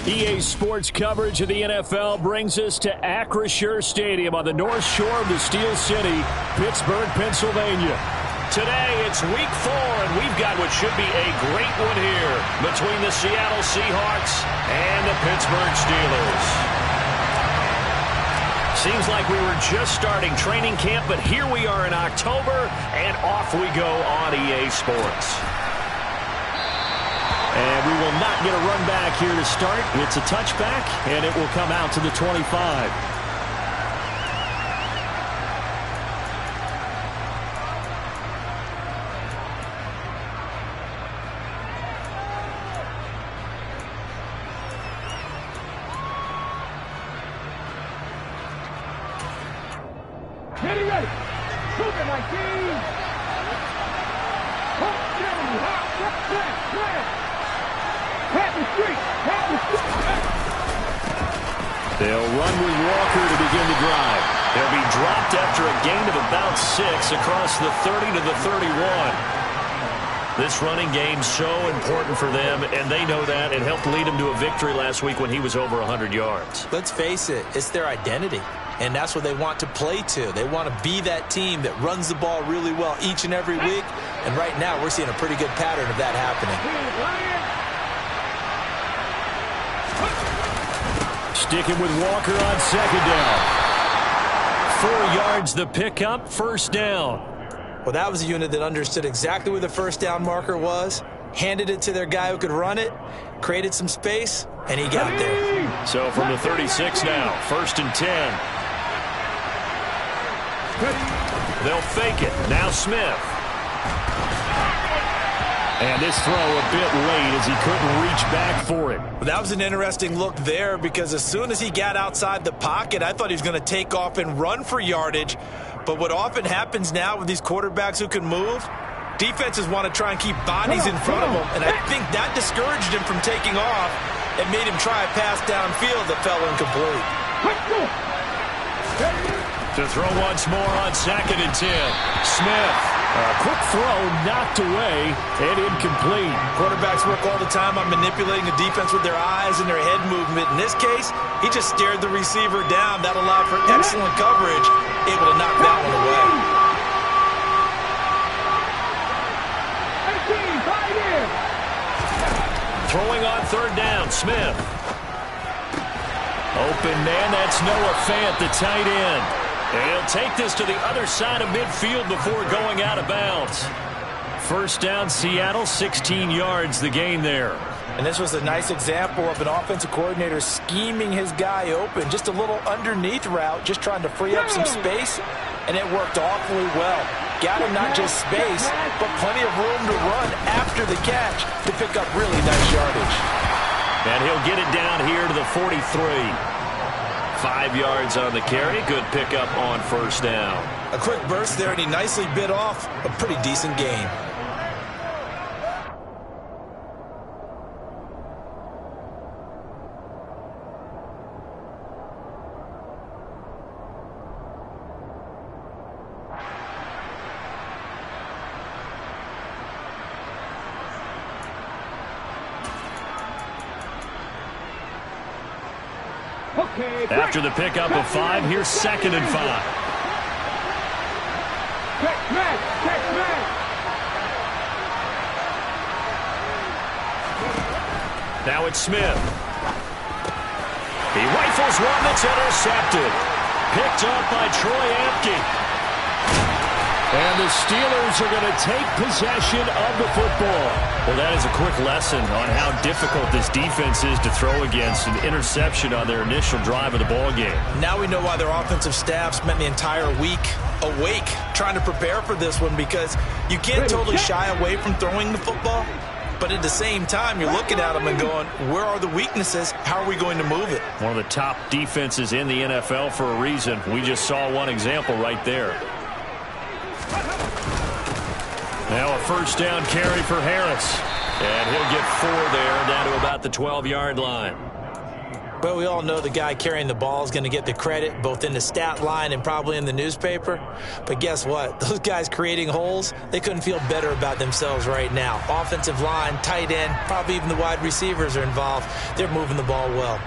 EA Sports coverage of the NFL brings us to Acrisure Stadium on the north shore of the Steel City, Pittsburgh, Pennsylvania. Today, it's week 4, and we've got what should be a great one here between the Seattle Seahawks and the Pittsburgh Steelers. Seems like we were just starting training camp, but here we are in October, and off we go on EA Sports. And we will not get a run back here to start. It's a touchback, and it will come out to the 25. Ready, ready. Moving like these. They'll run with Walker to begin the drive. They'll be dropped after a gain of about 6 across the 30 to the 31. This running game's so important for them, and they know that. It helped lead them to a victory last week when he was over 100 yards. Let's face it, it's their identity, and that's what they want to play to. They want to be that team that runs the ball really well each and every week, and right now we're seeing a pretty good pattern of that happening. Sticking with Walker on second down. 4 yards the pickup, first down. Well, that was a unit that understood exactly where the first down marker was, handed it to their guy who could run it, created some space, and he got there. So from the 36 now, first and 10. They'll fake it. Now Smith. And this throw a bit late as he couldn't reach back for it. That was an interesting look there because as soon as he got outside the pocket, I thought he was going to take off and run for yardage. But what often happens now with these quarterbacks who can move, defenses want to try and keep bodies in front of them. And I think that discouraged him from taking off and made him try a pass downfield that fell incomplete. To throw once more on second and 10. Smith. A quick throw knocked away and incomplete. Quarterbacks work all the time on manipulating the defense with their eyes and their head movement. In this case, he just stared the receiver down. That allowed for excellent coverage, able to knock that one away. Throwing on third down, Smith. Open man, that's Noah Fant, the tight end. And he'll take this to the other side of midfield before going out of bounds. First down, Seattle, 16 yards, the gain there. And this was a nice example of an offensive coordinator scheming his guy open. Just a little underneath route, just trying to free up some space, and it worked awfully well. Got him not just space, but plenty of room to run after the catch to pick up really nice yardage. And he'll get it down here to the 43. 5 yards on the carry. Good pickup on first down. A quick burst there, and he nicely bit off a pretty decent gain. After the pickup of 5, here's second and 5. Now it's Smith. He rifles one that's intercepted. Picked up by Troy Apke. And the Steelers are going to take possession of the football. Well, that is a quick lesson on how difficult this defense is to throw against. An interception on their initial drive of the ball game. Now we know why their offensive staff spent the entire week awake trying to prepare for this one, because you can't totally shy away from throwing the football. But at the same time, you're looking at them and going, where are the weaknesses? How are we going to move it? One of the top defenses in the NFL for a reason. We just saw one example right there. Now a first down carry for Harris. And he'll get 4 there, down to about the 12-yard line. Well, we all know the guy carrying the ball is going to get the credit, both in the stat line and probably in the newspaper. But guess what? Those guys creating holes, they couldn't feel better about themselves right now. Offensive line, tight end, probably even the wide receivers are involved. They're moving the ball well.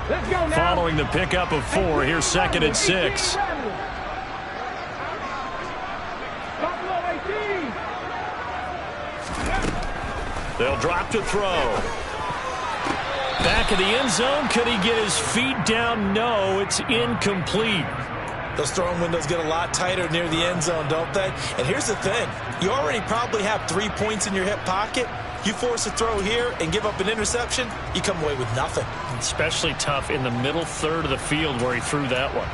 Let's go now. Following the pickup of 4, here's 2nd and 6. They'll drop to throw. Back of the end zone. Could he get his feet down? No, it's incomplete. Those throwing windows get a lot tighter near the end zone, don't they? And here's the thing. You already probably have 3 points in your hip pocket. You force a throw here and give up an interception, you come away with nothing. Especially tough in the middle third of the field where he threw that one.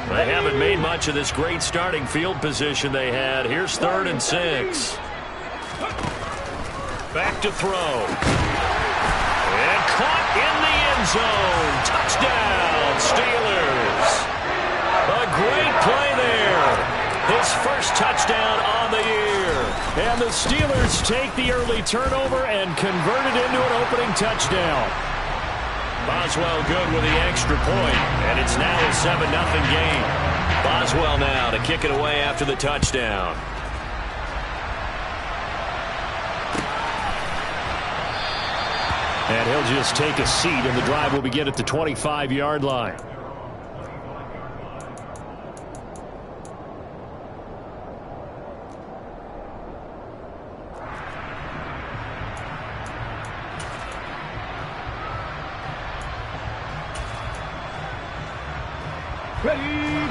They haven't made much of this great starting field position they had. Here's 3rd and 6. Back to throw. And caught in the end zone. Touchdown, Steelers. A great play there. His first touchdown on the year. And the Steelers take the early turnover and convert it into an opening touchdown. Boswell good with the extra point, and it's now a 7-0 game. Boswell now to kick it away after the touchdown. And he'll just take a seat, and the drive will begin at the 25-yard line.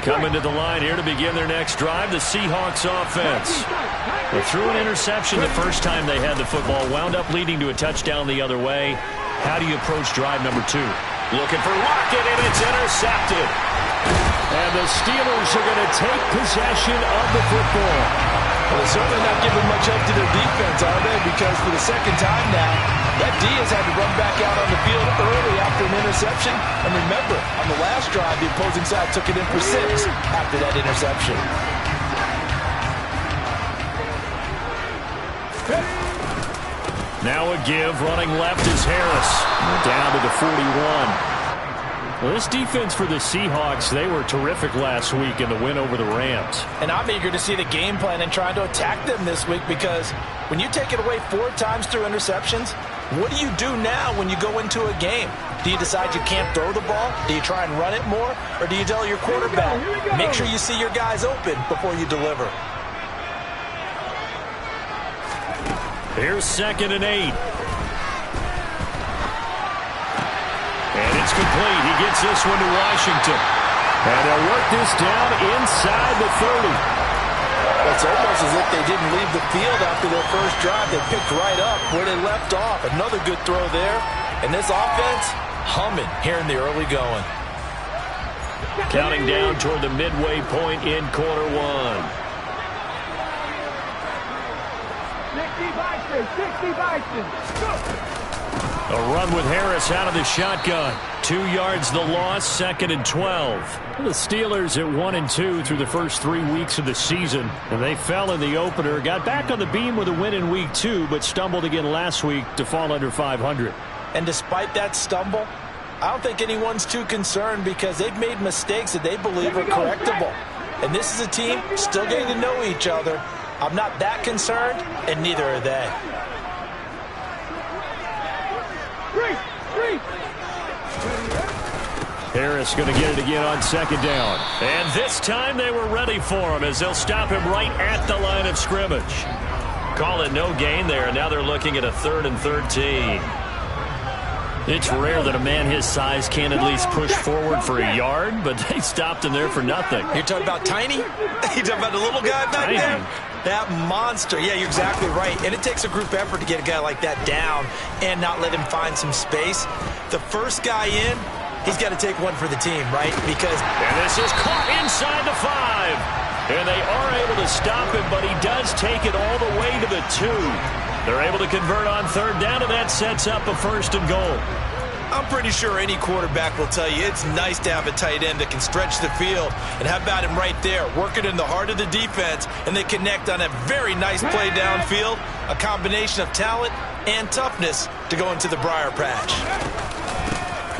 Coming to the line here to begin their next drive, the Seahawks offense. They threw an interception the first time they had the football, wound up leading to a touchdown the other way. How do you approach drive number 2? Looking for Lockett, and it's intercepted. And the Steelers are going to take possession of the football. Well, they're certainly not giving much up to their defense, are they? Because for the second time now, that D has had to run back out on the field early after an interception. And remember, on the last drive, the opposing side took it in for 6 after that interception. Now a give, running left is Harris. Down to the 41. Well, this defense for the Seahawks, they were terrific last week in the win over the Rams. And I'm eager to see the game plan and trying to attack them this week, because when you take it away 4 times through interceptions, what do you do now when you go into a game? Do you decide you can't throw the ball? Do you try and run it more? Or do you tell your quarterback, make sure you see your guys open before you deliver? Here's 2nd and 8. And it's complete. He gets this one to Washington. And they'll work this down inside the 30. It's almost as if they didn't leave the field after their first drive. They picked right up where they left off. Another good throw there. And this offense, humming here in the early going. Counting down toward the midway point in quarter 1. 60 Bison. A run with Harris out of the shotgun. 2 yards the loss, 2nd and 12. The Steelers at 1-2 through the first 3 weeks of the season. And they fell in the opener, got back on the beam with a win in week 2, but stumbled again last week to fall under 500. And despite that stumble, I don't think anyone's too concerned, because they've made mistakes that they believe are correctable. And this is a team still getting to know each other. I'm not that concerned, and neither are they. Harris going to get it again on 2nd down. And this time they were ready for him, as they'll stop him right at the line of scrimmage. Call it no gain there, and now they're looking at a 3rd and 13. It's rare that a man his size can't at least push forward for a yard, but they stopped him there for nothing. You're talking about Tiny? You're talking about the little guy back there? That monster. Yeah, you're exactly right. And it takes a group effort to get a guy like that down and not let him find some space. The first guy in, he's got to take one for the team, right? Because... And this is caught inside the 5. And they are able to stop him, but he does take it all the way to the 2. They're able to convert on 3rd down, and that sets up a 1st and goal. I'm pretty sure any quarterback will tell you it's nice to have a tight end that can stretch the field. And how about him right there, working in the heart of the defense, and they connect on a very nice play downfield, a combination of talent and toughness to go into the briar patch.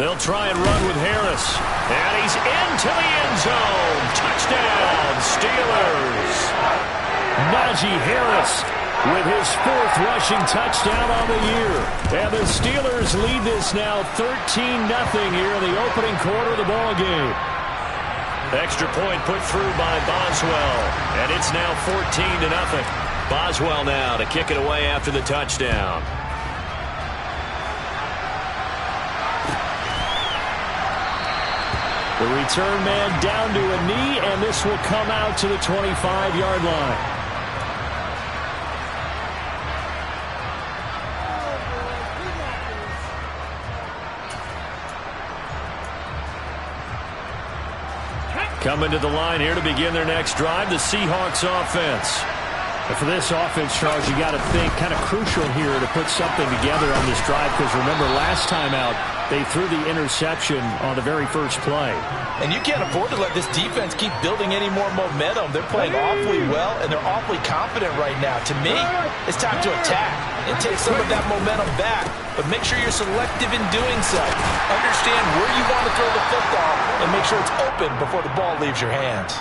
They'll try and run with Harris. And he's into the end zone. Touchdown, Steelers. Najee Harris with his 4th rushing touchdown on the year. And the Steelers lead this now 13-0 here in the opening quarter of the ball game. Extra point put through by Boswell. And it's now 14-0. Boswell now to kick it away after the touchdown. The return man down to a knee, and this will come out to the 25-yard line. Coming to the line here to begin their next drive, the Seahawks offense. And for this offense, Charles, you got to think kind of crucial here to put something together on this drive, because remember last time out they threw the interception on the very first play. And you can't afford to let this defense keep building any more momentum. They're playing awfully well, and they're awfully confident right now. To me, it's time to attack and take some of that momentum back, but make sure you're selective in doing so. Understand where you want to throw the football and make sure it's open before the ball leaves your hands.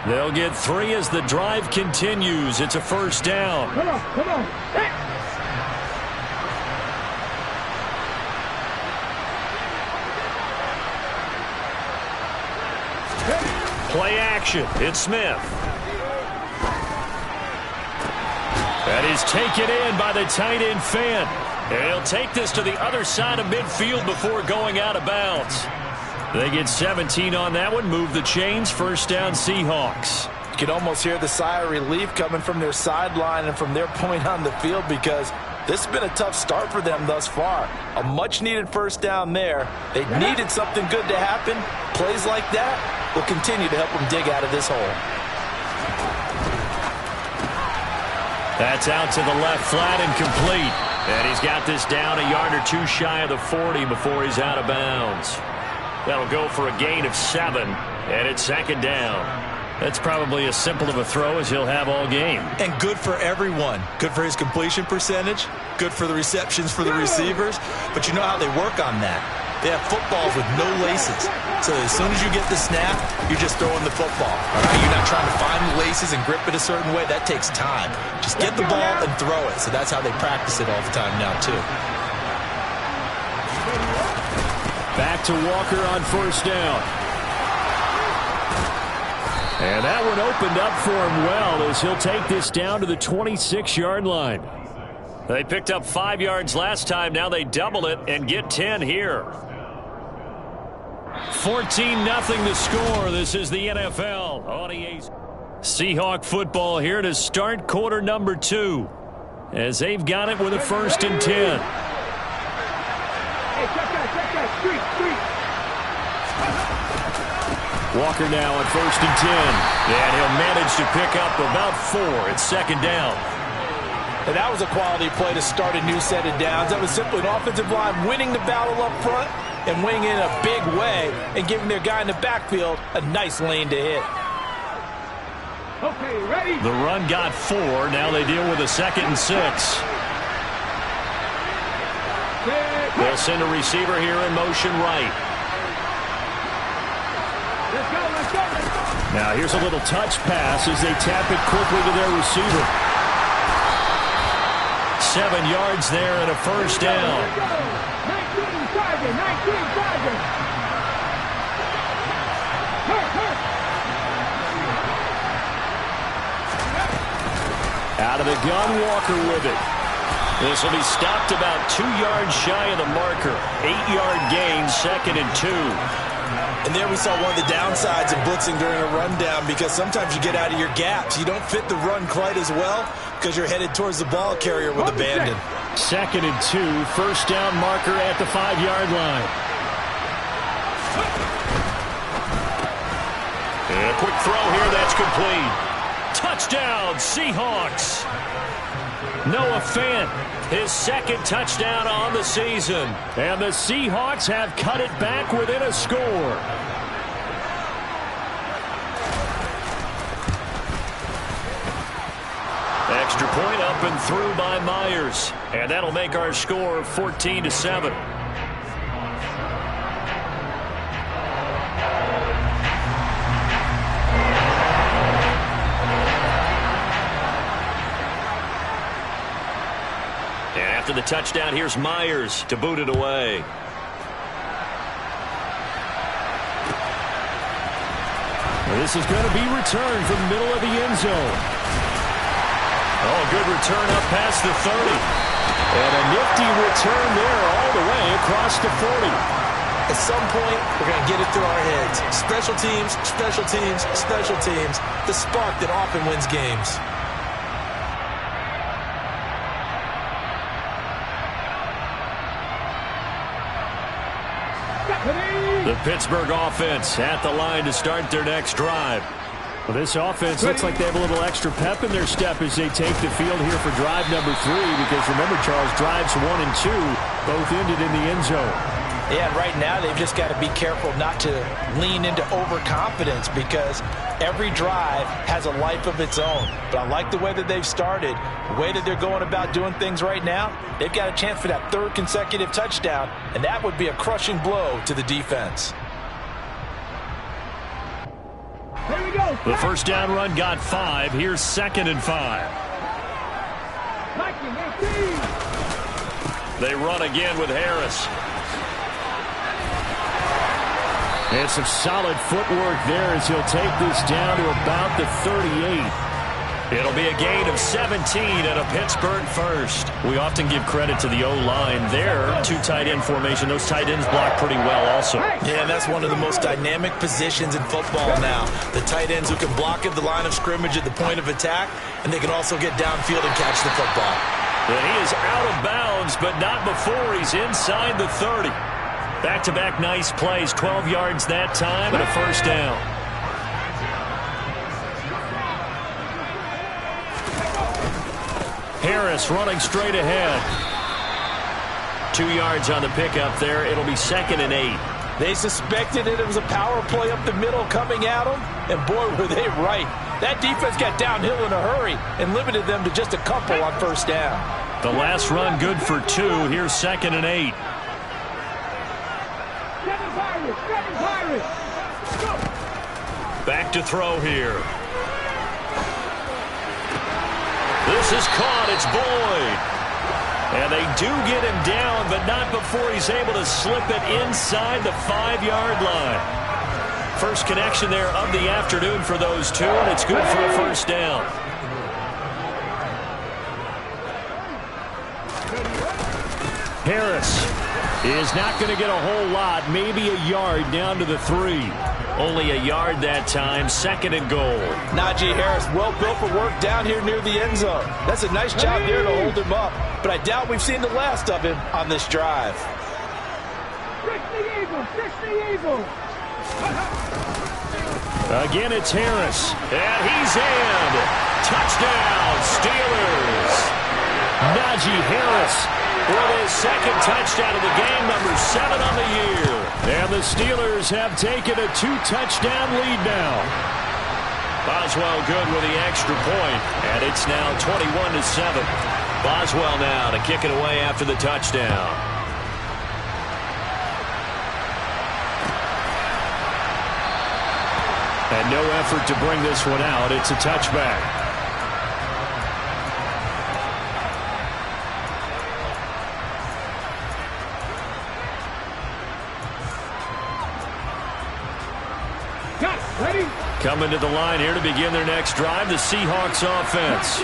They'll get 3 as the drive continues. It's a first down. Come on, come on. Hey. Play action. It's Smith. That is taken in by the tight end Fant. And he'll take this to the other side of midfield before going out of bounds. They get 17 on that one. Move the chains. First down, Seahawks. You can almost hear the sigh of relief coming from their sideline and from their point on the field, because this has been a tough start for them thus far. A much-needed first down there. They needed something good to happen. Plays like that will continue to help them dig out of this hole. That's out to the left flat and complete. And he's got this down a yard or two shy of the 40 before he's out of bounds. That'll go for a gain of 7, and it's second down. That's probably as simple of a throw as he'll have all game. And good for everyone. Good for his completion percentage. Good for the receptions for the receivers. But you know how they work on that. They have footballs with no laces. So as soon as you get the snap, you're just throwing the football. All right? You're not trying to find the laces and grip it a certain way. That takes time. Just get the ball and throw it. So that's how they practice it all the time now, too. Back to Walker on first down. And that one opened up for him well as he'll take this down to the 26-yard line. They picked up 5 yards last time. Now they double it and get 10 here. 14-0 the score. This is the NFL on EA. Seahawk football here to start quarter number 2 as they've got it with a 1st and 10. Hey, check that, street. Walker now at 1st and 10. And he'll manage to pick up about 4. It's second down. And that was a quality play to start a new set of downs. That was simply an offensive line winning the battle up front and winning in a big way and giving their guy in the backfield a nice lane to hit. Okay, ready? The run got 4. Now they deal with a 2nd and 6. They'll send a receiver here in motion right. Let's go. Now here's a little touch pass as they tap it quickly to their receiver. 7 yards there and a first down. 19 target. Out of the gun, Walker with it. This will be stopped about 2 yards shy of the marker. 8-yard gain, 2nd and 2. And there we saw one of the downsides of blitzing during a rundown, because sometimes you get out of your gaps. You don't fit the run quite as well because you're headed towards the ball carrier with abandon. 2nd and 2, first down marker at the 5-yard line. And a quick throw here, that's complete. Touchdown, Seahawks. Noah Fant, his second touchdown on the season. And the Seahawks have cut it back within a score. Extra point up and through by Myers. And that'll make our score 14-7. And after the touchdown, here's Myers to boot it away. This is going to be returned from the middle of the end zone. Oh, good return up past the 30. And a nifty return there all the way across the 40. At some point, we're going to get it through our heads. Special teams, special teams, special teams. The spark that often wins games. The Pittsburgh offense at the line to start their next drive. Well, this offense looks like they have a little extra pep in their step as they take the field here for drive number 3, because remember, Charles, drives 1 and 2 both ended in the end zone. Yeah, right now they've just got to be careful not to lean into overconfidence, because every drive has a life of its own. But I like the way that they've started, the way that they're going about doing things right now. They've got a chance for that 3rd consecutive touchdown, and that would be a crushing blow to the defense. Here we go. The first down run got 5. Here's 2nd and 5. They run again with Harris. And some solid footwork there as he'll take this down to about the 38. It'll be a gain of 17 and a Pittsburgh first. We often give credit to the O-line there. 2 tight end formation. Those tight ends block pretty well also. Yeah, and that's one of the most dynamic positions in football now. The tight ends who can block at the line of scrimmage at the point of attack, and they can also get downfield and catch the football. And he is out of bounds, but not before he's inside the 30. Back-to-back nice plays. 12 yards that time and a first down. Harris running straight ahead. 2 yards on the pickup there. It'll be 2nd and 8. They suspected it was a power play up the middle coming at them, and boy, were they right. That defense got downhill in a hurry and limited them to just a couple on first down. The last run good for 2. Here's 2nd and 8. Back to throw here. This is caught. It's Boyd. And they do get him down, but not before he's able to slip it inside the 5-yard line. First connection there of the afternoon for those two, and it's good for a first down. Harris is not going to get a whole lot, maybe a yard down to the 3. Only a yard that time, 2nd and goal. Najee Harris, well built for work down here near the end zone. That's a nice job there to hold him up, but I doubt we've seen the last of him on this drive. Again, it's Harris, and he's in. Touchdown, Steelers. Najee Harris with his 2nd touchdown of the game, number 7 on the year. And the Steelers have taken a 2-touchdown lead now. Boswell good with the extra point, and it's now 21-7. Boswell now to kick it away after the touchdown. And no effort to bring this one out. It's a touchback. Coming to the line here to begin their next drive, the Seahawks offense.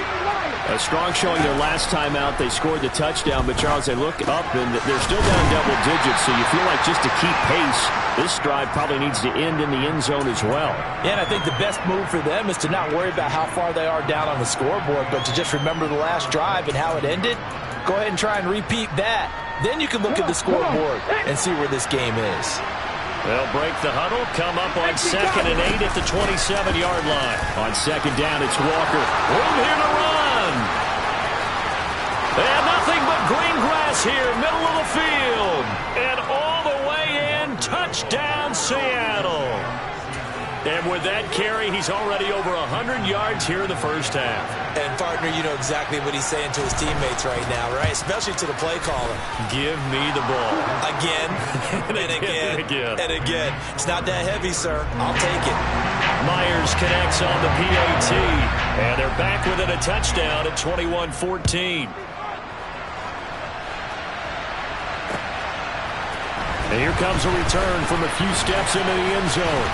A strong showing their last time out. They scored the touchdown, but Charles, they look up and they're still down double digits, so you feel like just to keep pace, this drive probably needs to end in the end zone as well. Yeah, and I think the best move for them is to not worry about how far they are down on the scoreboard, but to just remember the last drive and how it ended. Go ahead and try and repeat that. Then you can look at the scoreboard and see where this game is. They'll break the huddle, come up on 2nd and 8 at the 27-yard line. On 2nd down, it's Walker. Room here to run. here, middle of the field. And all the way in, touchdown Seattle. And with that carry, he's already over 100 yards here in the first half. And, partner, you know exactly what he's saying to his teammates right now, right? Especially to the play caller. Give me the ball. Again, and again, and again. It's not that heavy, sir. I'll take it. Myers connects on the PAT. And they're back within a touchdown at 21-14. And here comes a return from a few steps into the end zone.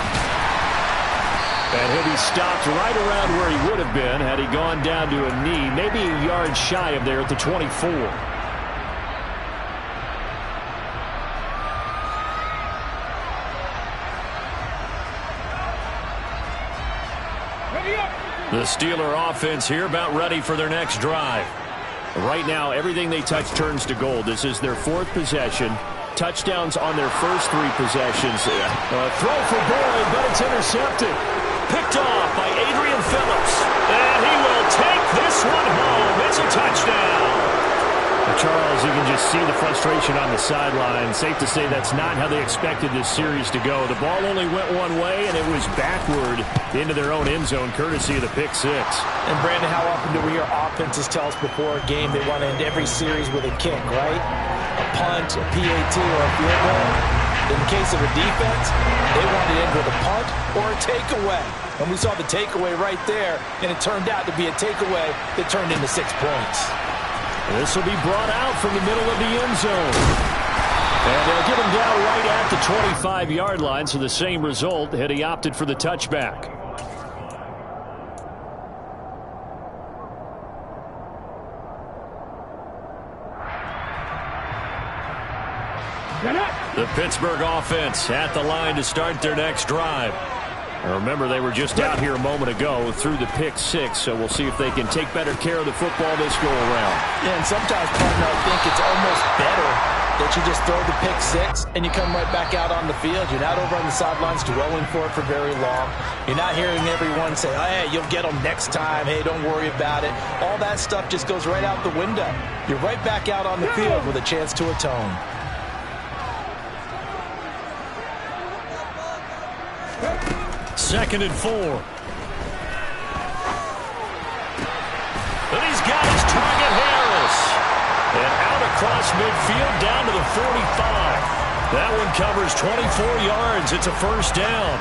And he'll be stopped right around where he would have been had he gone down to a knee, maybe a yard shy of there at the 24. The Steeler offense here about ready for their next drive. Right now, everything they touch turns to gold. This is their fourth possession. Touchdowns on their first three possessions. Throw for Boyd, but it's intercepted. Picked off by Adrian Phillips. And he will take this one home. It's a touchdown. Charles, you can just see the frustration on the sideline. Safe to say that's not how they expected this series to go. The ball only went one way, and it was backward into their own end zone, courtesy of the pick six. And, Brandon, how often do we hear offenses tell us before a game they want to end every series with a kick, right? A punt, a PAT, or a field goal. In the case of a defense, they want to end with a punt or a takeaway. And we saw the takeaway right there, and it turned out to be a takeaway that turned into 6 points. This will be brought out from the middle of the end zone. And they'll get him down right at the 25-yard line, so the same result had he opted for the touchback. The Pittsburgh offense at the line to start their next drive. Remember, they were just out here a moment ago through the pick six, so we'll see if they can take better care of the football this go-around. Yeah, and sometimes, partner, I think it's almost better that you just throw the pick six and you come right back out on the field. You're not over on the sidelines dwelling for it for very long. You're not hearing everyone say, oh, hey, you'll get them next time. Hey, don't worry about it. All that stuff just goes right out the window. You're right back out on the field with a chance to atone. Second and 4. And he's got his target, Harris. And out across midfield down to the 45. That one covers 24 yards. It's a first down.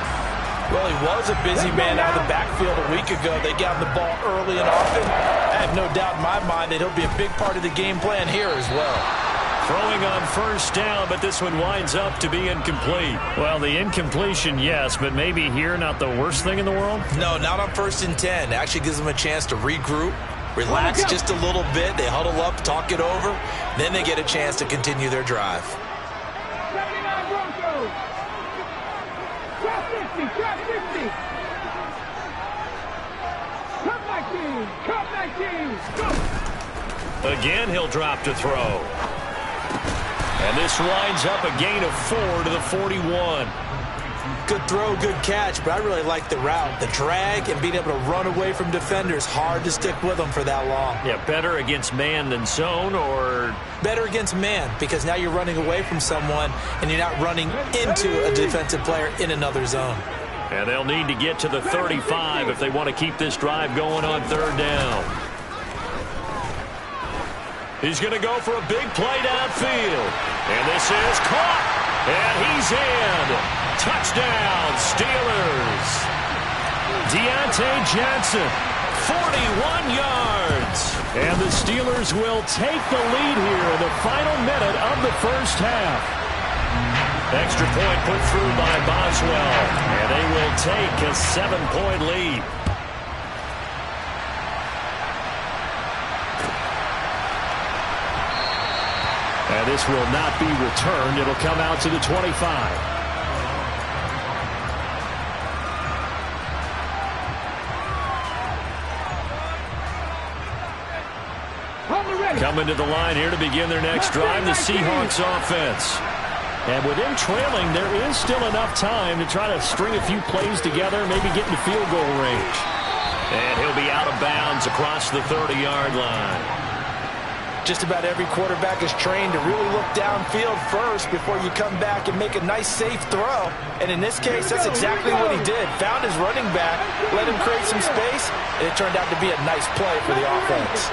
Well, he was a busy man out of the backfield a week ago. They got him the ball early and often. I have no doubt in my mind that he'll be a big part of the game plan here as well. Throwing on first down, but this one winds up to be incomplete. Well, the incompletion, yes, but maybe here not the worst thing in the world? No, not on 1st and 10. Actually gives them a chance to regroup, relax just a little bit. They huddle up, talk it over. Then they get a chance to continue their drive. 79 Broncos. Trap 50, trap 50. Cut 19, go. Again, he'll drop to throw. And this winds up a gain of 4 to the 41. Good throw, good catch, but I really like the route. The drag and being able to run away from defenders, hard to stick with them for that long. Yeah, better against man than zone, or? Better against man, because now you're running away from someone and you're not running into a defensive player in another zone. And they'll need to get to the 35 if they want to keep this drive going on 3rd down. He's going to go for a big play downfield. And this is caught. And he's in. Touchdown, Steelers. Deontay Johnson, 41 yards. And the Steelers will take the lead here in the final minute of the first half. Extra point put through by Boswell. And they will take a 7-point lead. And this will not be returned. It'll come out to the 25. Coming to the line here to begin their next drive, the Seahawks offense. And with them trailing, there is still enough time to try to string a few plays together, maybe get into field goal range. And he'll be out of bounds across the 30-yard line. Just about every quarterback is trained to really look downfield first before you come back and make a nice, safe throw. And in this case, that's exactly what he did. Found his running back, let him create some space, and it turned out to be a nice play for the offense.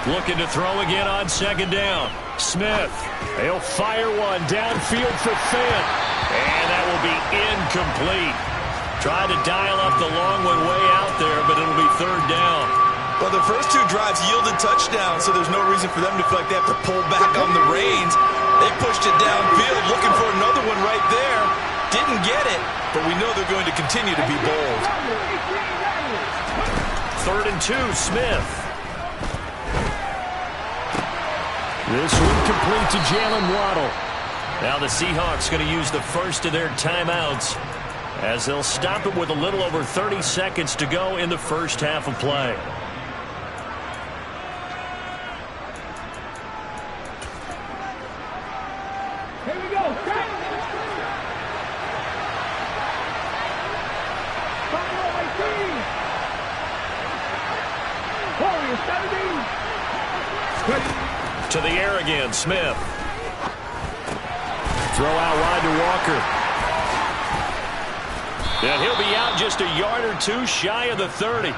Looking to throw again on second down. Smith, he'll fire one downfield for Fant. And that will be incomplete. Tried to dial up the long one way out there, but it'll be third down. Well, the first two drives yielded touchdowns, so there's no reason for them to feel like they have to pull back on the reins. They pushed it downfield, looking for another one right there. Didn't get it, but we know they're going to continue to be bold. 3rd and 2, Smith. This one complete to Jalen Waddle. Now the Seahawks going to use the first of their timeouts as they'll stop it with a little over 30 seconds to go in the first half of play. To the air again, Smith. Throw out wide to Walker. And he'll be out just a yard or two shy of the 30.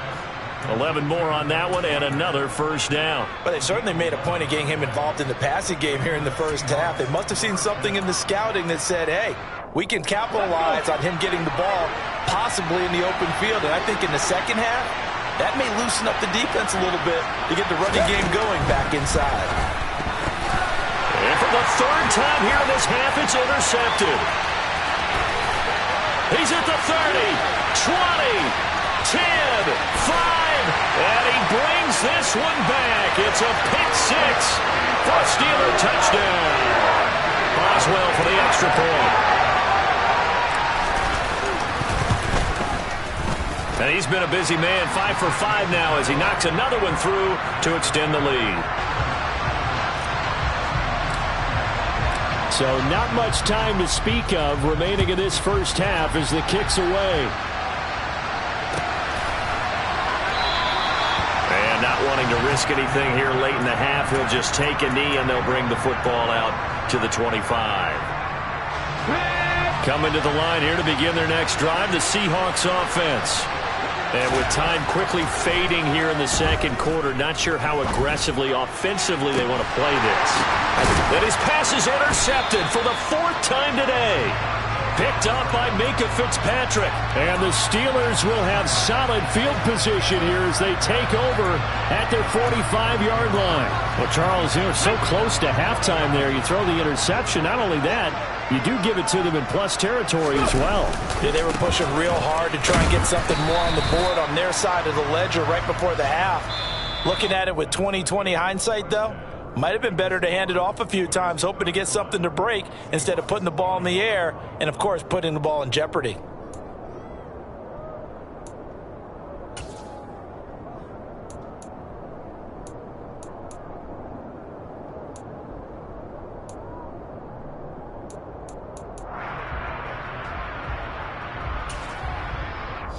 11 more on that one and another first down. But they certainly made a point of getting him involved in the passing game here in the first half. They must have seen something in the scouting that said, hey, we can capitalize on him getting the ball possibly in the open field. And I think in the second half, that may loosen up the defense a little bit to get the running game going back inside. And for the third time here in this half, it's intercepted. He's at the 30, 20, 10, 5, and he brings this one back. It's a pick six for a Steeler touchdown. Boswell for the extra point. And he's been a busy man, 5 for 5 now as he knocks another one through to extend the lead. So not much time to speak of remaining in this first half as the kick's away. And not wanting to risk anything here late in the half, he'll just take a knee and they'll bring the football out to the 25. Coming to the line here to begin their next drive, the Seahawks offense. And with time quickly fading here in the second quarter, not sure how aggressively, offensively they want to play this. And his pass is intercepted for the 4th time today. Picked up by Minkah Fitzpatrick. And the Steelers will have solid field position here as they take over at their 45-yard line. Well, Charles, you're so close to halftime there. You throw the interception. Not only that, you do give it to them in plus territory as well. Yeah, they were pushing real hard to try and get something more on the board on their side of the ledger right before the half. Looking at it with 20/20 hindsight, though, might have been better to hand it off a few times, hoping to get something to break instead of putting the ball in the air and, of course, putting the ball in jeopardy.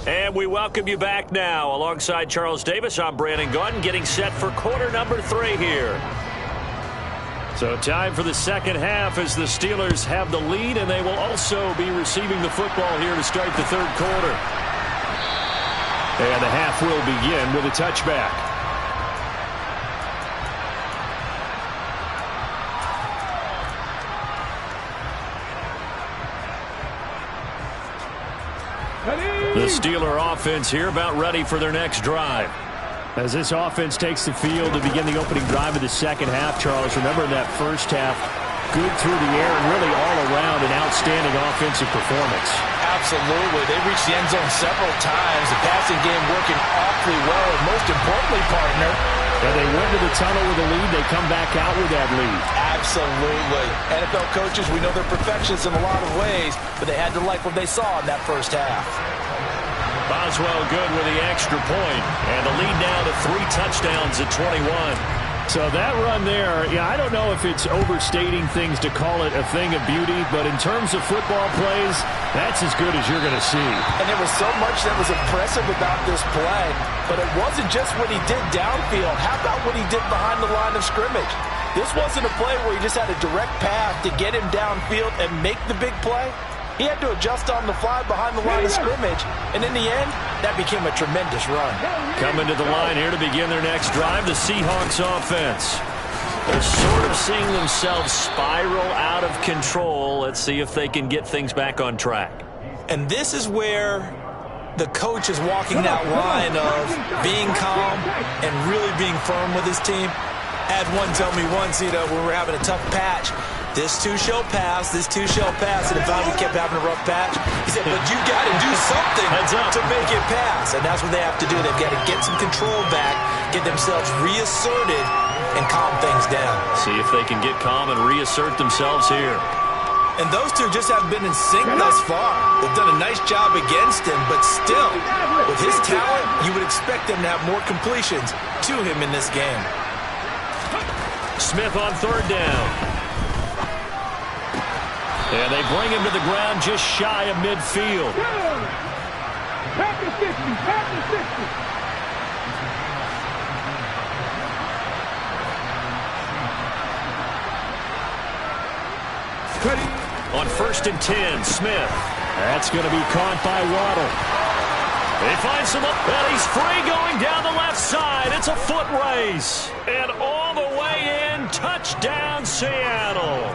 And we welcome you back now. Alongside Charles Davis, I'm Brandon Gunn, getting set for quarter number 3 here. So time for the second half as the Steelers have the lead, and they will also be receiving the football here to start the third quarter. And the half will begin with a touchback. The Steeler offense here about ready for their next drive. As this offense takes the field to begin the opening drive of the second half, Charles, remember in that first half, good through the air and really all around an outstanding offensive performance. Absolutely. They reached the end zone several times. The passing game working awfully well, and most importantly, partner, and they went to the tunnel with a lead. They come back out with that lead. Absolutely. NFL coaches, we know they're perfectionists in a lot of ways, but they had to like what they saw in that first half. Boswell good with the extra point, and the lead now to 3 touchdowns at 21. So that run there, yeah, I don't know if it's overstating things to call it a thing of beauty, but in terms of football plays, that's as good as you're going to see. And there was so much that was impressive about this play, but it wasn't just what he did downfield. How about what he did behind the line of scrimmage. This wasn't a play where he just had a direct path to get him downfield and make the big play. He had to adjust on the fly behind the line of scrimmage, and in the end, that became a tremendous run. Coming to the line here to begin their next drive, the Seahawks offense. They're sort of seeing themselves spiral out of control. Let's see if they can get things back on track. And this is where the coach is walking that line of being calm and really being firm with his team. I had one tell me once, when we were having a tough patch, this too shall pass, this too shall pass. And if we kept having a rough patch, he said, but you got to do something to make it pass. And that's what they have to do. They've got to get some control back, get themselves reasserted, and calm things down. See if they can get calm and reassert themselves here. And those two just haven't been in sync thus far. They've done a nice job against him, but still, with his talent, you would expect them to have more completions to him in this game. Smith on third down. And they bring him to the ground just shy of midfield. Back to 60, back to 60. Ready? On 1st and 10, Smith. That's going to be caught by Waddle. They find some up, and he's free going down the left side. It's a foot race. And all the way in, touchdown Seattle.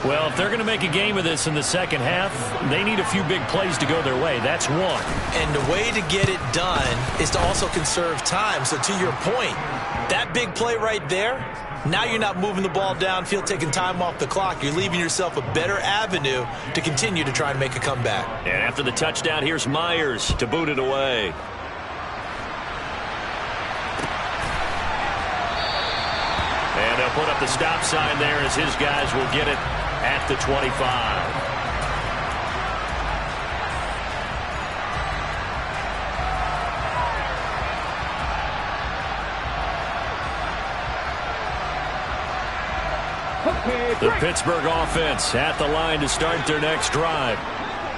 Well, if they're going to make a game of this in the second half, they need a few big plays to go their way. That's one. And the way to get it done is to also conserve time. So to your point, that big play right there, now you're not moving the ball downfield, taking time off the clock. You're leaving yourself a better avenue to continue to try and make a comeback. And after the touchdown, here's Myers to boot it away. And they'll put up the stop sign there as his guys will get it at the 25. The Pittsburgh offense at the line to start their next drive.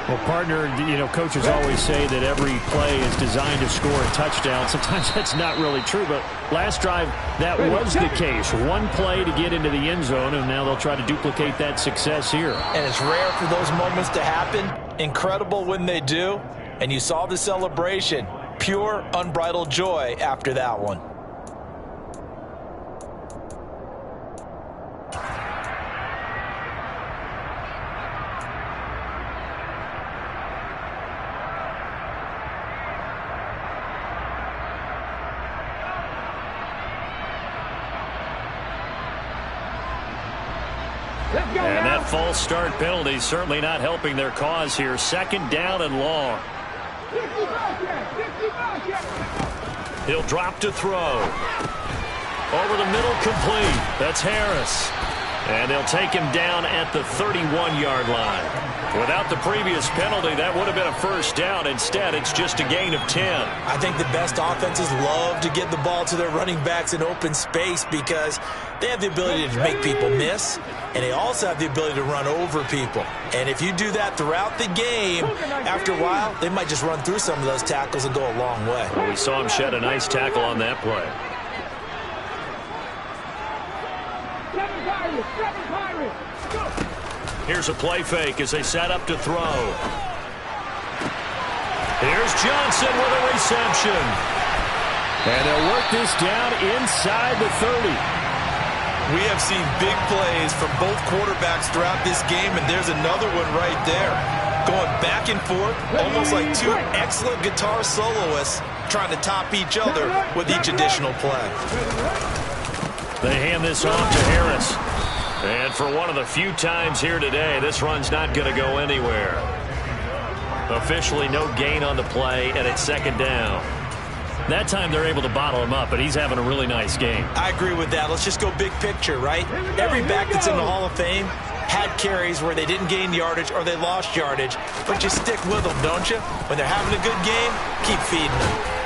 Well, partner, coaches always say that every play is designed to score a touchdown. Sometimes that's not really true, but last drive, that was the case. One play to get into the end zone, and now they'll try to duplicate that success here. And it's rare for those moments to happen. Incredible when they do. And you saw the celebration. Pure, unbridled joy after that one. And that false start penalty certainly not helping their cause here. 2nd down and long. He'll drop to throw. Over the middle, complete. That's Harris. And they'll take him down at the 31-yard line. Without the previous penalty, that would have been a first down. Instead, it's just a gain of 10. I think the best offenses love to get the ball to their running backs in open space because they have the ability to make people miss, and they also have the ability to run over people. And if you do that throughout the game, after a while, they might just run through some of those tackles and go a long way. Well, we saw him shed a nice tackle on that play. Here's a play fake as they set up to throw. Here's Johnson with a reception. And they'll work this down inside the 30. We have seen big plays from both quarterbacks throughout this game, and there's another one right there. Going back and forth, almost like two excellent guitar soloists trying to top each other with each additional play. They hand this off to Harris. And for one of the few times here today, this run's not going to go anywhere. Officially no gain on the play, and it's 2nd down. That time they're able to bottle him up, but he's having a really nice game. I agree with that. Let's just go big picture, right? Every back that's in the Hall of Fame had carries where they didn't gain yardage or they lost yardage, but you stick with them, don't you? When they're having a good game, keep feeding them.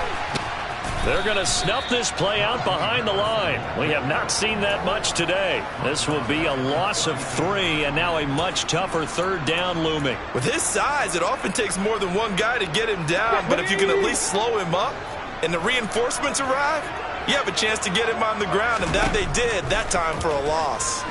They're going to snuff this play out behind the line. We have not seen that much today. This will be a loss of 3, and now a much tougher 3rd down looming. With his size, it often takes more than one guy to get him down, but if you can at least slow him up, and the reinforcements arrive, you have a chance to get him on the ground, and that they did, that time for a loss.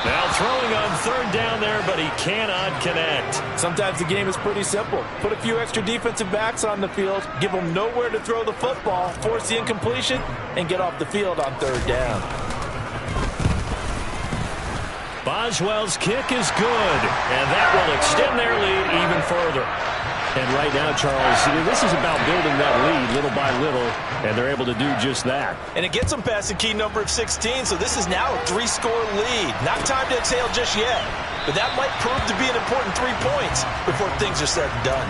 Now throwing on third down there, but he cannot connect. Sometimes the game is pretty simple. Put a few extra defensive backs on the field, give them nowhere to throw the football, force the incompletion, and get off the field on third down. Boswell's kick is good, and that will extend their lead even further. And right now, Charles, this is about building that lead little by little, and they're able to do just that. And it gets them past the key number of 16, so this is now a 3-score lead. Not time to exhale just yet, but that might prove to be an important 3 points before things are said and done.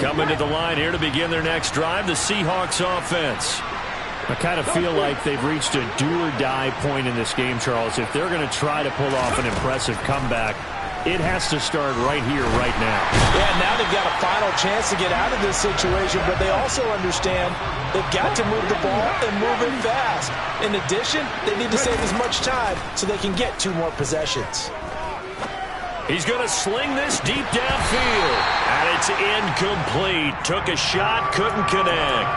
Coming to the line here to begin their next drive, the Seahawks offense. I kind of feel like they've reached a do-or-die point in this game, Charles. If they're going to try to pull off an impressive comeback, it has to start right here, right now. Yeah, now they've got a final chance to get out of this situation, but they also understand they've got to move the ball and move it fast. In addition, they need to save as much time so they can get 2 more possessions. He's going to sling this deep downfield, and it's incomplete. Took a shot, couldn't connect.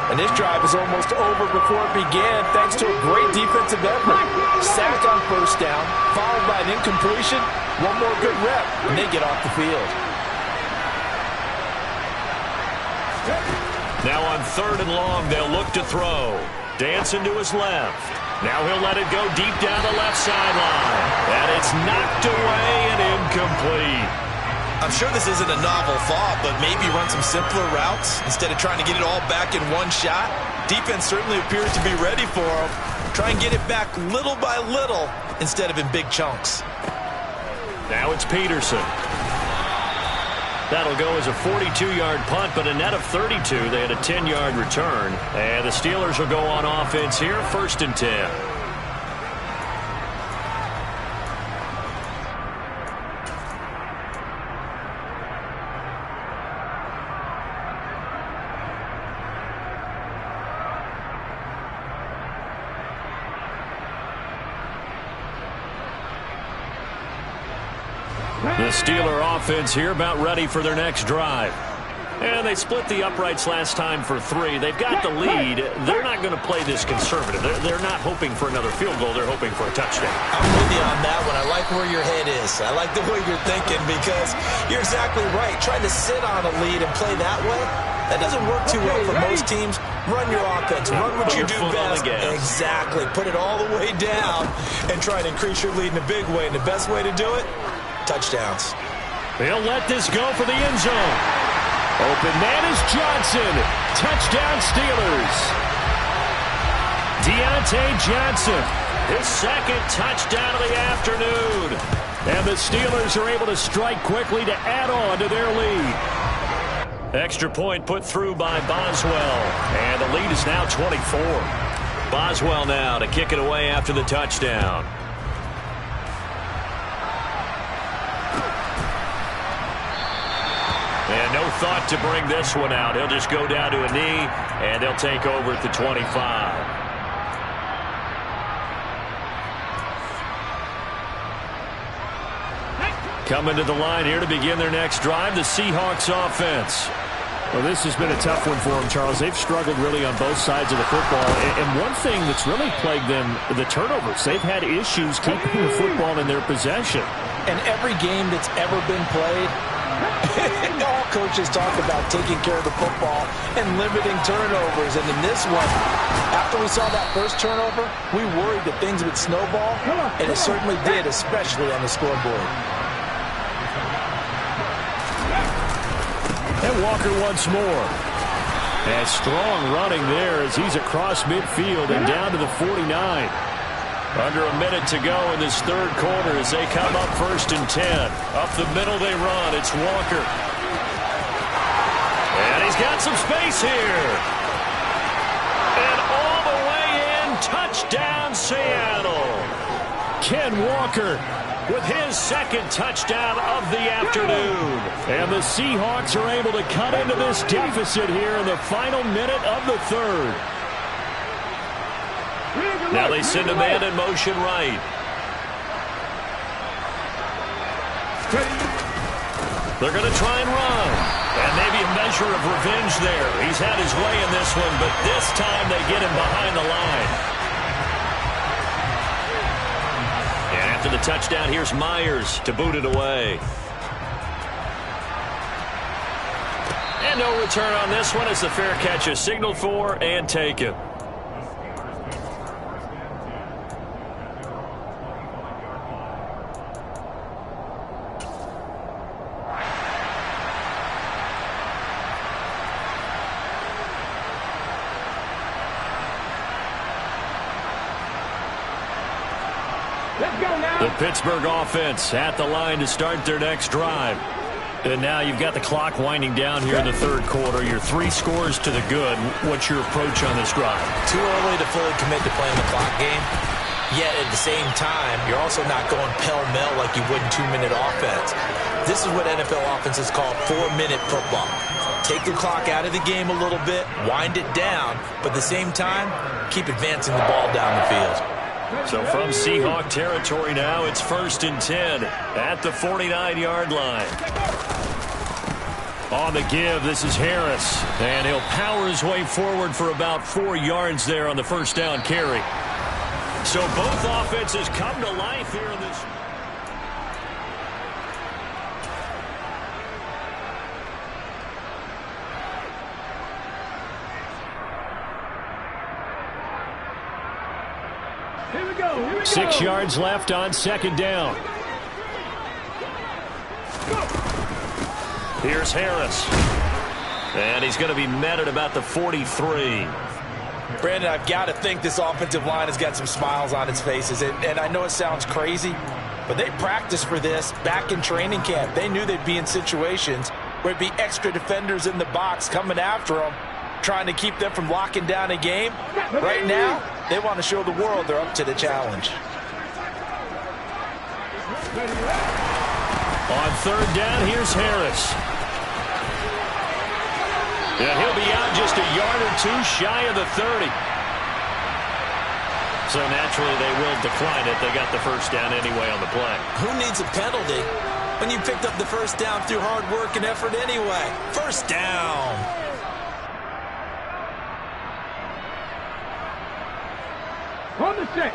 And this drive is almost over before it began thanks to a great defensive effort. Sack on first down, followed by an incompletion. One more good rep, and they get off the field. Now on third and long, they'll look to throw. Dancing to his left. Now he'll let it go deep down the left sideline. And it's knocked away and incomplete. I'm sure this isn't a novel thought, but maybe run some simpler routes instead of trying to get it all back in one shot. Defense certainly appears to be ready for him. Try and get it back little by little instead of in big chunks. Now it's Peterson. That'll go as a 42-yard punt, but a net of 32. They had a 10-yard return. And the Steelers will go on offense here, 1st and 10. The Steeler offense here about ready for their next drive. And they split the uprights last time for 3. They've got the lead. They're not going to play this conservative. They're not hoping for another field goal. They're hoping for a touchdown. I'm with you on that one. I like where your head is. I like the way you're thinking because you're exactly right. Trying to sit on a lead and play that way, that doesn't work too well for most teams. Run your offense. Run what you do best. Exactly. Put it all the way down and try to increase your lead in a big way. And the best way to do it, touchdowns. They'll let this go for the end zone. Open man is Johnson. Touchdown Steelers. Deontay Johnson, his 2nd touchdown of the afternoon. And the Steelers are able to strike quickly to add on to their lead. Extra point put through by Boswell. And the lead is now 24. Boswell now to kick it away after the touchdown. And no thought to bring this one out. He'll just go down to a knee, and they'll take over at the 25. Coming to the line here to begin their next drive, the Seahawks offense. Well, this has been a tough one for them, Charles. They've struggled really on both sides of the football. And one thing that's really plagued them, the turnovers. They've had issues keeping the football in their possession. And every game that's ever been played, all coaches talk about taking care of the football and limiting turnovers. And in this one, after we saw that first turnover, we worried that things would snowball, and it certainly did, especially on the scoreboard. And Walker once more. And strong running there as he's across midfield and down to the 49. Under a minute to go in this third quarter as they come up 1st and 10. Up the middle they run. It's Walker. And he's got some space here. And all the way in. Touchdown, Seattle. Ken Walker with his second touchdown of the afternoon. And the Seahawks are able to cut into this deficit here in the final minute of the third. Now they send a man in motion right. They're going to try and run. And maybe a measure of revenge there. He's had his way in this one, but this time they get him behind the line. And after the touchdown, here's Myers to boot it away. And no return on this one as the fair catch is signaled for and taken. The Pittsburgh offense at the line to start their next drive. And now you've got the clock winding down here in the third quarter. You're 3 scores to the good. What's your approach on this drive? Too early to fully commit to playing the clock game. Yet at the same time, you're also not going pell-mell like you would in 2-minute offense. This is what NFL offenses call 4-minute football. Take the clock out of the game a little bit, wind it down, but at the same time, keep advancing the ball down the field. So from Seahawk territory now, it's 1st and 10 at the 49-yard line. On the give, this is Harris. And he'll power his way forward for about 4 yards there on the first down carry. So both offenses come to life here in this. Here we go. 6 yards left on second down. Here's Harris. And he's going to be met at about the 43. Brandon, I've got to think this offensive line has got some smiles on its faces. And I know it sounds crazy, but they practiced for this back in training camp. They knew they'd be in situations where it'd be extra defenders in the box coming after them, trying to keep them from locking down a game. Right now, they want to show the world they're up to the challenge. On third down, here's Harris. And he'll be out just a yard or 2 shy of the 30. So naturally they will decline it. They got the first down anyway on the play. Who needs a penalty when you picked up the first down through hard work and effort anyway? First down. On the set.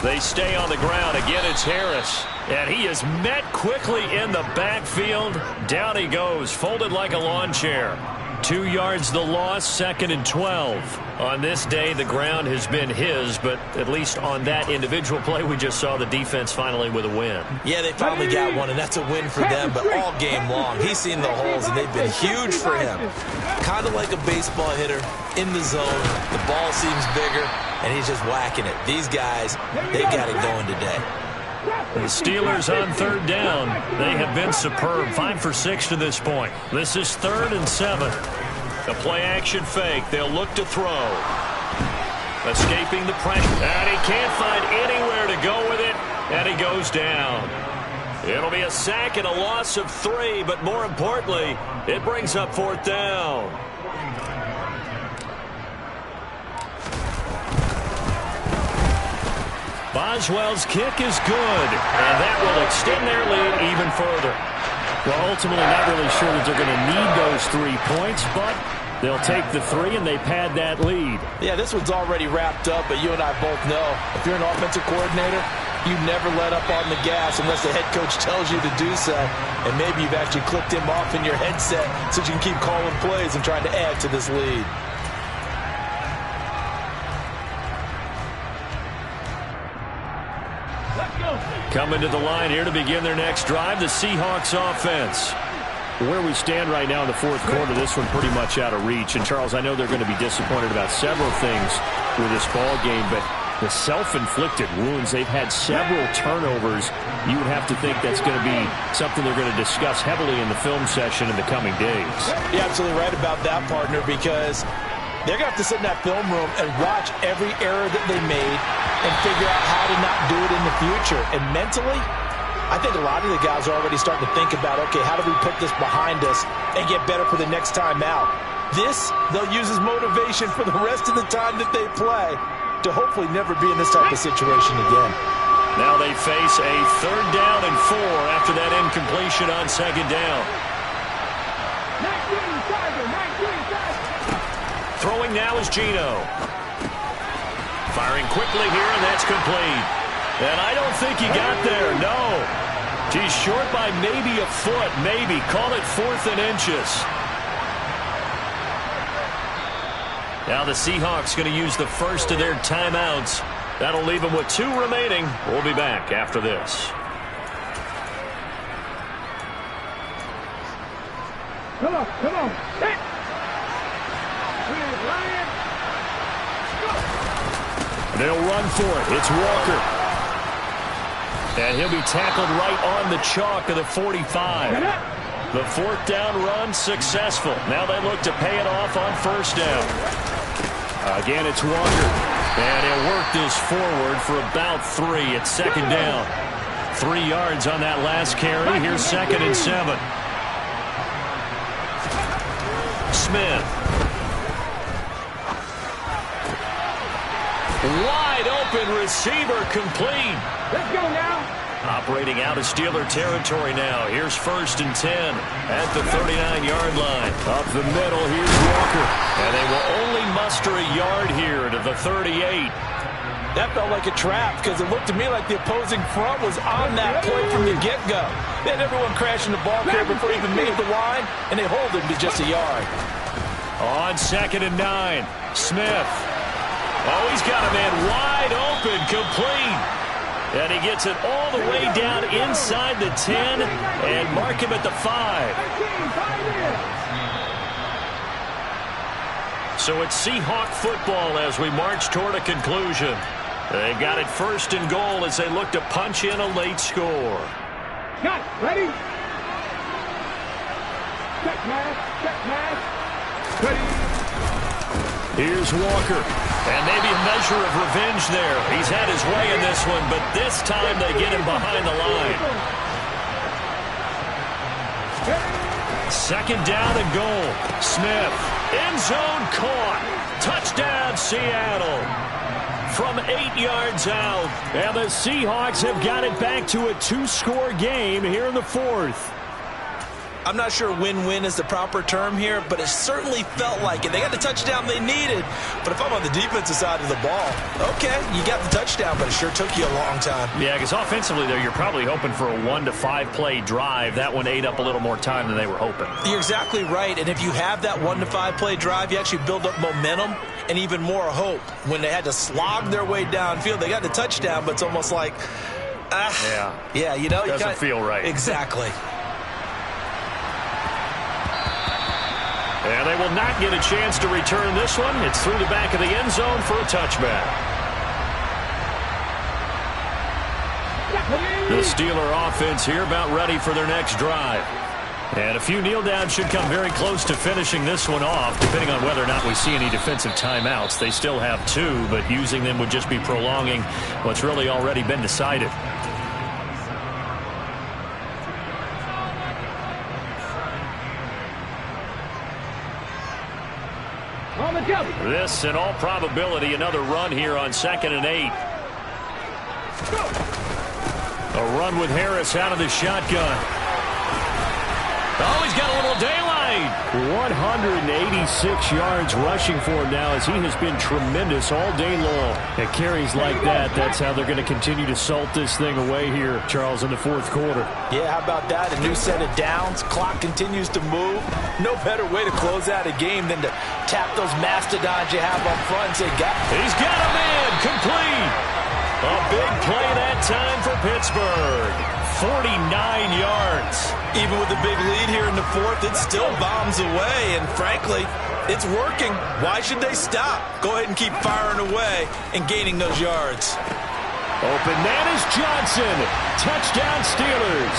They stay on the ground. Again, it's Harris. And he is met quickly in the backfield. Down he goes, folded like a lawn chair. 2 yards the loss, 2nd and 12. On this day, the ground has been his, but at least on that individual play, we just saw the defense finally with a win. Yeah, they finally got one, and that's a win for them, but all game long, he's seen the holes, and they've been huge for him. Kind of like a baseball hitter in the zone. The ball seems bigger, and he's just whacking it. These guys, they got it going today. The Steelers on third down. They have been superb. 5 for 6 to this point. This is 3rd and 7. A play-action fake. They'll look to throw. Escaping the pressure. And he can't find anywhere to go with it. And he goes down. It'll be a sack and a loss of 3, but more importantly, it brings up 4th down. Boswell's kick is good, and that will extend their lead even further. Well, ultimately not really sure that they're going to need those 3 points, but they'll take the 3 and they pad that lead. Yeah, this one's already wrapped up, but you and I both know if you're an offensive coordinator, you never let up on the gas unless the head coach tells you to do so, and maybe you've actually clicked him off in your headset so you can keep calling plays and trying to add to this lead. Coming to the line here to begin their next drive, the Seahawks offense. Where we stand right now in the fourth quarter, this one pretty much out of reach. And, Charles, I know they're going to be disappointed about several things with this ball game, but the self-inflicted wounds, they've had several turnovers. You would have to think that's going to be something they're going to discuss heavily in the film session in the coming days. You're absolutely right about that, partner, because They're going to have to sit in that film room and watch every error that they made and figure out how to not do it in the future. And mentally, I think a lot of the guys are already starting to think about, okay, how do we put this behind us and get better for the next time out? This, they'll use as motivation for the rest of the time that they play to hopefully never be in this type of situation again. Now they face a 3rd down and 4 after that incompletion on 2nd down. Throwing now is Geno. Firing quickly here, and that's complete. And I don't think he got there, no. He's short by maybe a foot, maybe. Call it 4th and inches. Now the Seahawks going to use the first of their timeouts. That'll leave them with 2 remaining. We'll be back after this. Come on, come on. Hit. They'll run for it. It's Walker. And he'll be tackled right on the chalk of the 45. The 4th down run successful. Now they look to pay it off on 1st down. Again, it's Walker. And he'll work this forward for about 3 at 2nd down. 3 yards on that last carry. Here's 2nd and 7. Smith. Wide open receiver complete. Let's go now. Operating out of Steeler territory now. Here's 1st and 10 at the 39-yard line. Up the middle, here's Walker. And they will only muster a yard here to the 38. That felt like a trap because it looked to me like the opposing front was on that play from the get-go. They had everyone crashing the ball carrier before he even made the line, and they hold him to just a yard. On 2nd and 9, Smith. Oh, he's got a man wide open, complete. And he gets it all the way down inside the 10 and mark him at the 5. So it's Seahawk football as we march toward a conclusion. They've got it 1st and goal as they look to punch in a late score. Got it. Ready? Check pass. Ready? Here's Walker. And maybe a measure of revenge there. He's had his way in this one, but this time they get him behind the line. 2nd down and goal. Smith. End zone caught. Touchdown, Seattle. From 8 yards out. And the Seahawks have got it back to a 2-score game here in the 4th. I'm not sure win-win is the proper term here, but it certainly felt like it. They got the touchdown they needed, but if I'm on the defensive side of the ball, okay, you got the touchdown, but it sure took you a long time. Yeah, because offensively, though, you're probably hoping for a 1 to 5 play drive. That one ate up a little more time than they were hoping. You're exactly right, and if you have that 1 to 5 play drive, you actually build up momentum and even more hope. When they had to slog their way downfield, they got the touchdown, but it's almost like, yeah, you know, doesn't feel right. Exactly. And they will not get a chance to return this one. It's through the back of the end zone for a touchback. The Steeler offense here about ready for their next drive. And a few kneel downs should come very close to finishing this one off, depending on whether or not we see any defensive timeouts. They still have 2, but using them would just be prolonging what's really already been decided. This, in all probability, another run here on 2nd and 8. A run with Harris out of the shotgun. Oh, he's got a little daylight. 186 yards rushing for him now as he has been tremendous all day long. At carries like that, that's how they're going to continue to salt this thing away here, Charles, in the 4th quarter. Yeah, how about that? A new set of downs. Clock continues to move. No better way to close out a game than to tap those mastodons you have up front and say, he's got a man complete. A big play that time for Pittsburgh. 49 yards. Even with the big lead here in the 4th, it still bombs away, and frankly, it's working. Why should they stop? Go ahead and keep firing away and gaining those yards. Open man is Johnson. Touchdown Steelers.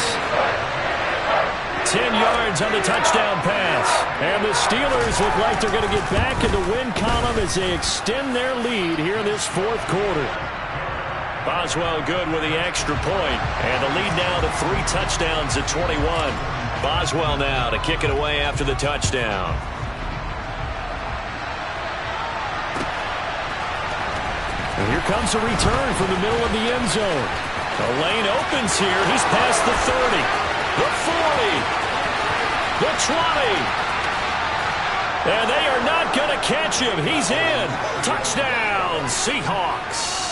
10 yards on the touchdown pass. And the Steelers look like they're going to get back in the win column as they extend their lead here in this fourth quarter. Boswell good with the extra point. And the lead now to 3 touchdowns at 21. Boswell now to kick it away after the touchdown. And here comes a return from the middle of the end zone. The lane opens here. He's past the 30, the 40, the 20. And they are not going to catch him. He's in. Touchdown, Seahawks.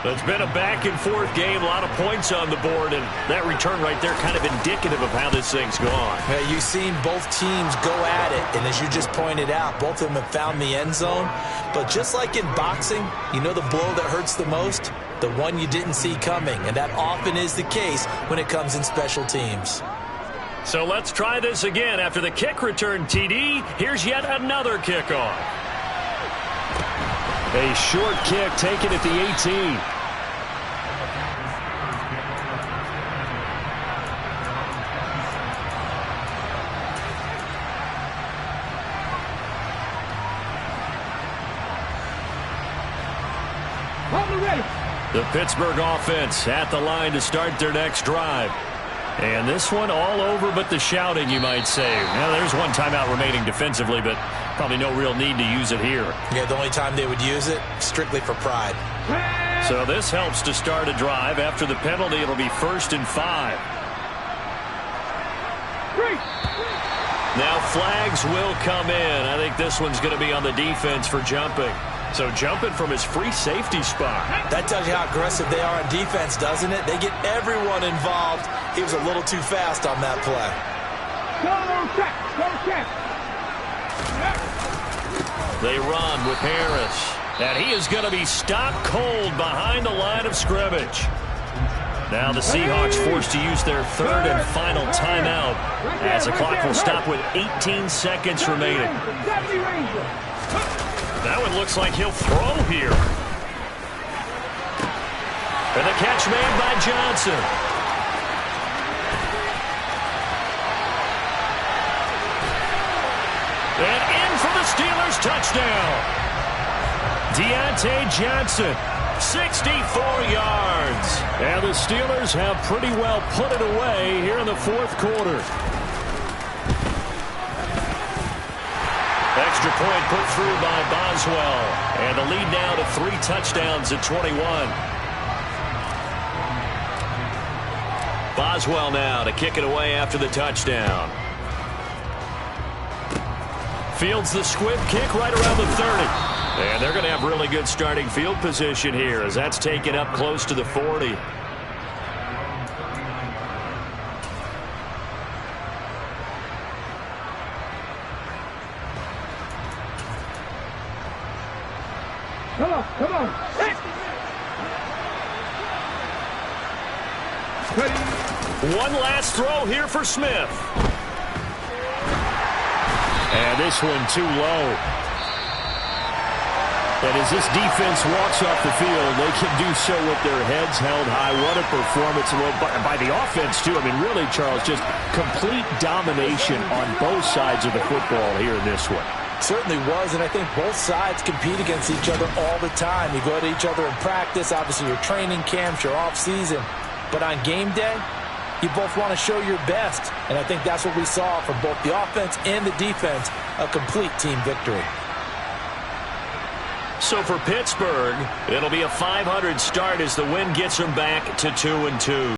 It's been a back-and-forth game, a lot of points on the board, and that return right there kind of indicative of how this thing's gone. Yeah, you've seen both teams go at it, and as you just pointed out, both of them have found the end zone. But just like in boxing, you know the blow that hurts the most? The one you didn't see coming, and that often is the case when it comes in special teams. So let's try this again. After the kick return, TD, here's yet another kickoff. A short kick taken at the 18. The Pittsburgh offense at the line to start their next drive. And this one all over but the shouting, you might say. Now, there's one timeout remaining defensively, but probably no real need to use it here. Yeah, the only time they would use it, strictly for pride. So this helps to start a drive. After the penalty, it'll be 1st and 5. Now flags will come in. I think this one's going to be on the defense for jumping. So jumping from his free safety spot. That tells you how aggressive they are on defense, doesn't it? They get everyone involved. He was a little too fast on that play. They run with Harris. And he is going to be stopped cold behind the line of scrimmage. Now the Seahawks forced to use their 3rd and final timeout as the clock will stop with 18 seconds remaining. That one looks like he'll throw here. And the catch made by Johnson. And in for the Steelers touchdown. Deontay Johnson, 64 yards. And the Steelers have pretty well put it away here in the fourth quarter. Extra point put through by Boswell. And the lead now to 3 touchdowns at 21. Boswell now to kick it away after the touchdown. Fields the squib kick right around the 30. And they're going to have really good starting field position here as that's taken up close to the 40. Come on. One last throw here for Smith. And this one too low. And as this defense walks off the field, they can do so with their heads held high. What a performance by the offense, too. I mean, really, Charles, just complete domination on both sides of the football here in this one. Certainly was, and I think both sides compete against each other all the time. You go at each other in practice, obviously your training camps, your off-season. But on game day, you both want to show your best. And I think that's what we saw from both the offense and the defense, a complete team victory. So for Pittsburgh, it'll be a .500 start as the win gets them back to 2-2.